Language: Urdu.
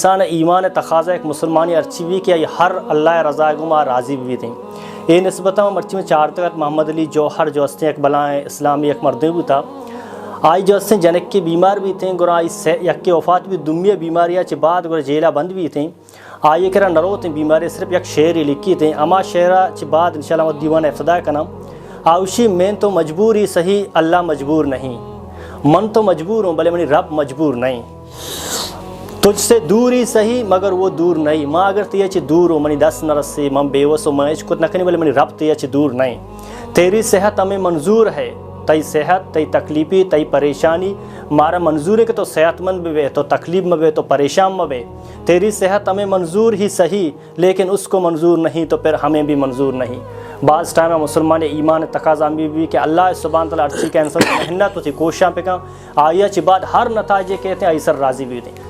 انسان ایمان تقاضا ایک مسلمانی ارچی بھی کہ ہر اللہ رضا گما راضی بھی تھیں یہ نسبتاً مرچی میں چار تک محمد علی جوہر جو ہستے ایک بلائیں اسلامی ایک مردیں بھی تھا آئی جو ہستے جنک کے بیمار بھی تھیں گرا یک کے وفات بھی دمیہ بیماریاں چھ بعد گرا جیلہ بند بھی تھیں آئی کرا نرو تھیں بیماری صرف یک شعر ہی لکھی تھیں اما شعرہ چھ بعد انشاءاللہ دیوان افتداء کا آوشی میں تو مجبور ہی صحیح اللہ مجبور نہیں من تو مجبور ہوں بلے منی رب مجبور نہیں تجھ سے دور ہی صحیح مگر وہ دور نہیں ماں اگر تیہ چھ دور ہو منی دس نہ رسی من بیوس ہو میں کت نکنی بلے منی رب تیہ چھ دور نہیں تیری صحت ہمیں منظور ہے تئی صحت تئی تکلیفی تئی پریشانی مارا منظور ہے کہ تو صحت مند بھی تو تکلیف میں بھی تو پریشان میں بھی تیری صحت ہمیں منظور ہی صحیح لیکن اس کو منظور نہیں تو پھر ہمیں بھی منظور نہیں بعض ٹائم مسلمان ایمان تقاضا بھی کہ اللہ سبحانہ تعالیٰ ارچی کے انسان محنت ہوتی کوشاں پہ کہاں آیا چھ بعد ہر نتائج کہتے ہیں ایسر راضی بھی ہوتے ہیں